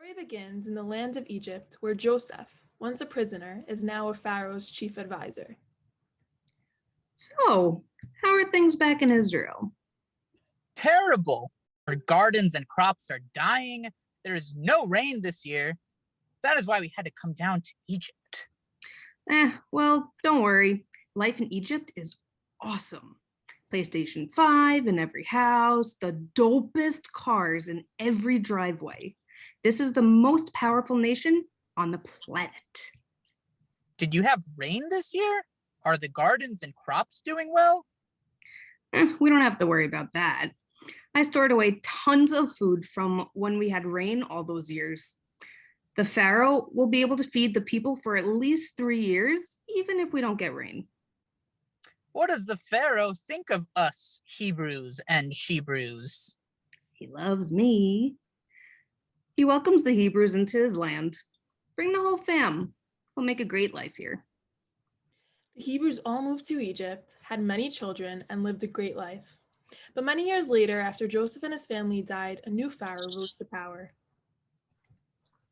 The story begins in the land of Egypt, where Joseph, once a prisoner, is now a pharaoh's chief advisor. So, how are things back in Israel? Terrible. Our gardens and crops are dying. There is no rain this year. That is why we had to come down to Egypt. Well, don't worry. Life in Egypt is awesome. PlayStation 5 in every house, the dopest cars in every driveway. This is the most powerful nation on the planet. Did you have rain this year? Are the gardens and crops doing well? We don't have to worry about that. I stored away tons of food from when we had rain all those years. The pharaoh will be able to feed the people for at least 3 years, even if we don't get rain. What does the pharaoh think of us Hebrews and Shebrews? He loves me. He welcomes the Hebrews into his land. Bring the whole fam. We'll make a great life here. The Hebrews all moved to Egypt, had many children, and lived a great life. But many years later, after Joseph and his family died, a new pharaoh rose to power.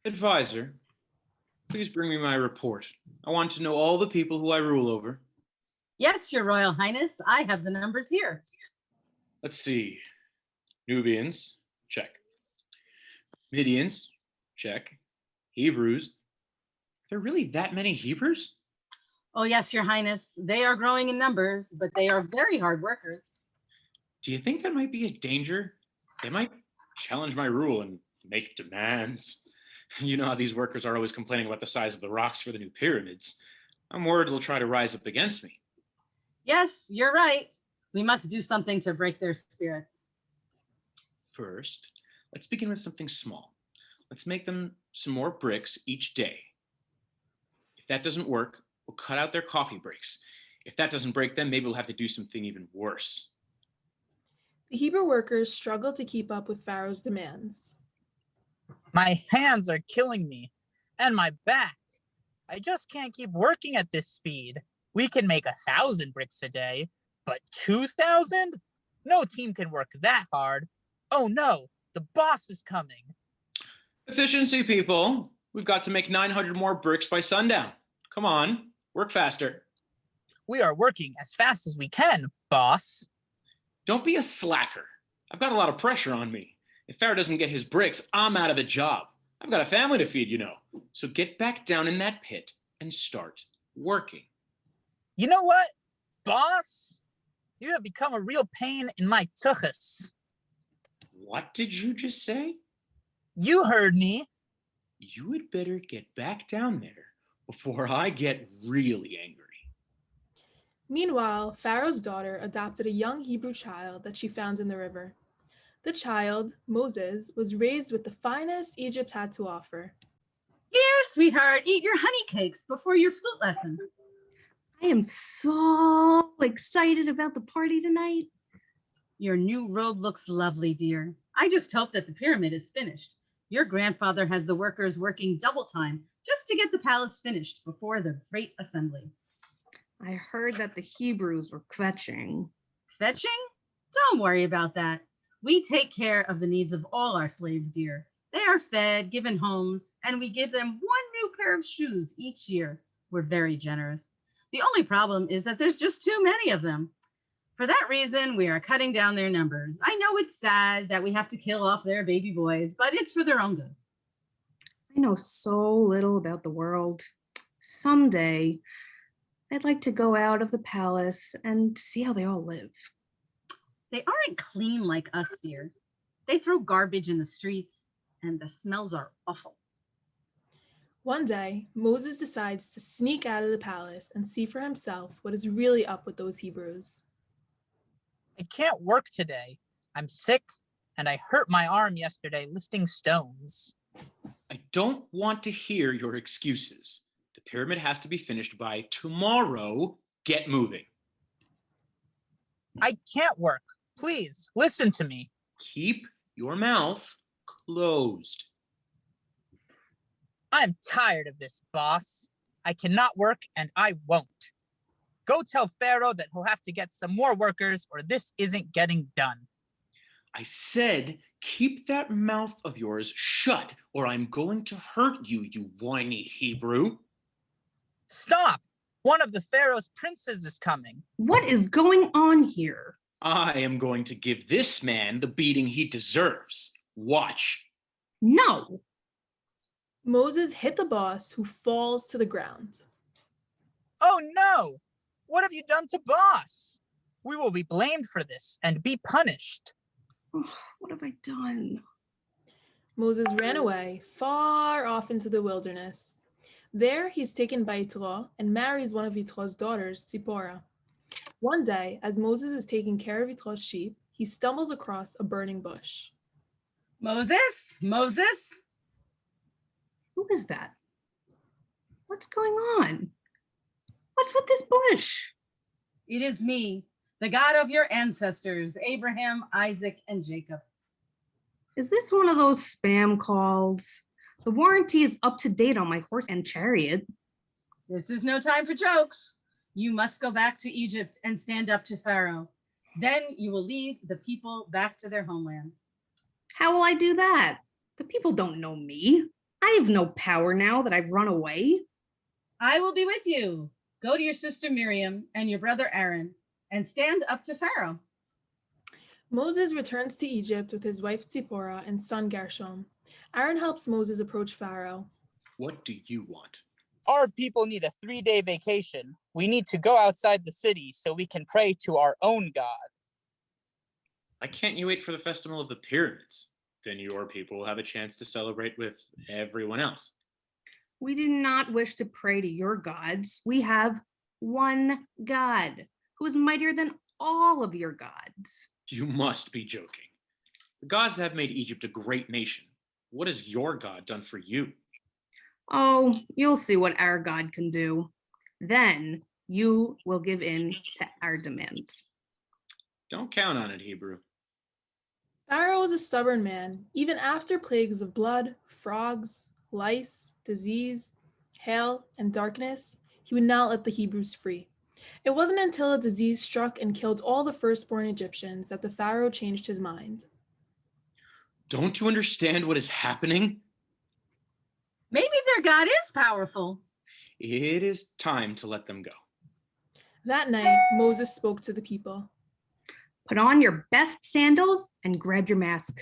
Advisor, please bring me my report. I want to know all the people who I rule over. Yes, Your Royal Highness, I have the numbers here. Let's see. Nubians, check. Midians, check. Hebrews. Are there really that many Hebrews? Oh, yes, Your Highness, they are growing in numbers, but they are very hard workers. Do you think that might be a danger? They might challenge my rule and make demands. You know how these workers are always complaining about the size of the rocks for the new pyramids. I'm worried they'll try to rise up against me. Yes, you're right. We must do something to break their spirits. First, let's begin with something small. Let's make them some more bricks each day. If that doesn't work, we'll cut out their coffee breaks. If that doesn't break them, maybe we'll have to do something even worse. The Hebrew workers struggled to keep up with Pharaoh's demands. My hands are killing me, and my back. I just can't keep working at this speed. We can make 1,000 bricks a day, but 2,000? No team can work that hard. Oh no, the boss is coming. Efficiency, people. We've got to make 900 more bricks by sundown. Come on, work faster. We are working as fast as we can, boss. Don't be a slacker. I've got a lot of pressure on me. If Pharaoh doesn't get his bricks, I'm out of a job. I've got a family to feed, you know. So get back down in that pit and start working. You know what, boss? You have become a real pain in my tuchus. What did you just say? You heard me. You had better get back down there before I get really angry. Meanwhile, Pharaoh's daughter adopted a young Hebrew child that she found in the river. The child, Moses, was raised with the finest Egypt had to offer. Here, sweetheart, eat your honey cakes before your flute lesson. I am so excited about the party tonight. Your new robe looks lovely, dear. I just hope that the pyramid is finished. Your grandfather has the workers working double time just to get the palace finished before the great assembly. I heard that the Hebrews were kvetching. Fetching? Don't worry about that. We take care of the needs of all our slaves, dear. They are fed, given homes, and we give them 1 new pair of shoes each year. We're very generous. The only problem is that there's just too many of them. For that reason, we are cutting down their numbers. I know it's sad that we have to kill off their baby boys, but it's for their own good. I know so little about the world. Someday, I'd like to go out of the palace and see how they all live. They aren't clean like us, dear. They throw garbage in the streets, and the smells are awful. One day, Moses decides to sneak out of the palace and see for himself what is really up with those Hebrews. I can't work today. I'm sick, and I hurt my arm yesterday lifting stones. I don't want to hear your excuses. The pyramid has to be finished by tomorrow. Get moving. I can't work. Please, listen to me. Keep your mouth closed. I'm tired of this, boss. I cannot work, and I won't. Go tell Pharaoh that he'll have to get some more workers or this isn't getting done. I said Keep that mouth of yours shut, or I'm going to hurt you, you whiny Hebrew. Stop! One of the Pharaoh's princes is coming. What is going on here? I am going to give this man the beating he deserves. Watch. No. Moses hit the boss, who falls to the ground. Oh no! What have you done to Boss? We will be blamed for this and be punished. Oh, what have I done? Moses ran away, far off into the wilderness. There, he's taken by Yitro and marries one of Yitro's daughters, Tzipporah. One day, as Moses is taking care of Yitro's sheep, he stumbles across a burning bush. Moses? Moses? Who is that? What's going on? What's with this bush? It is me, the God of your ancestors, Abraham, Isaac, and Jacob. Is this one of those spam calls? The warranty is up to date on my horse and chariot. This is no time for jokes. You must go back to Egypt and stand up to Pharaoh. Then you will lead the people back to their homeland. How will I do that? The people don't know me. I have no power now that I've run away. I will be with you. Go to your sister Miriam and your brother Aaron and stand up to Pharaoh. Moses returns to Egypt with his wife Tzipporah and son Gershom. Aaron helps Moses approach Pharaoh. What do you want? Our people need a 3-day vacation. We need to go outside the city so we can pray to our own God. Why can't you wait for the festival of the pyramids? Then your people will have a chance to celebrate with everyone else. We do not wish to pray to your gods. We have one God who is mightier than all of your gods. You must be joking. The gods have made Egypt a great nation. What has your God done for you? Oh, you'll see what our God can do. Then you will give in to our demands. Don't count on it, Hebrew. Pharaoh was a stubborn man. Even after plagues of blood, frogs, lice, disease, hail, and darkness, he would not let the Hebrews free. It wasn't until a disease struck and killed all the firstborn Egyptians that the Pharaoh changed his mind. Don't you understand what is happening? Maybe their God is powerful. It is time to let them go. That night, Moses spoke to the people. Put on your best sandals and grab your mask.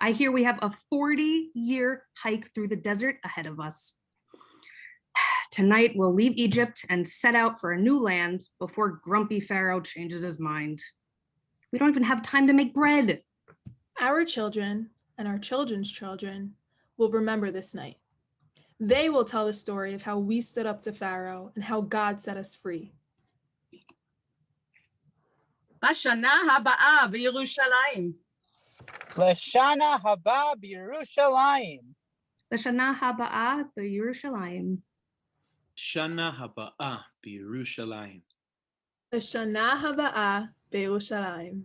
I hear we have a 40-year hike through the desert ahead of us. Tonight, we'll leave Egypt and set out for a new land before grumpy Pharaoh changes his mind. We don't even have time to make bread. Our children and our children's children will remember this night. They will tell the story of how we stood up to Pharaoh and how God set us free. Bashana haba'ah b'Yerushalayim. Leshana haba b'Yerushalayim. L'shana haba'ah b'Yerushalayim. Shana haba'ah b'Yerushalayim. L'shana haba'ah be'Yerushalayim.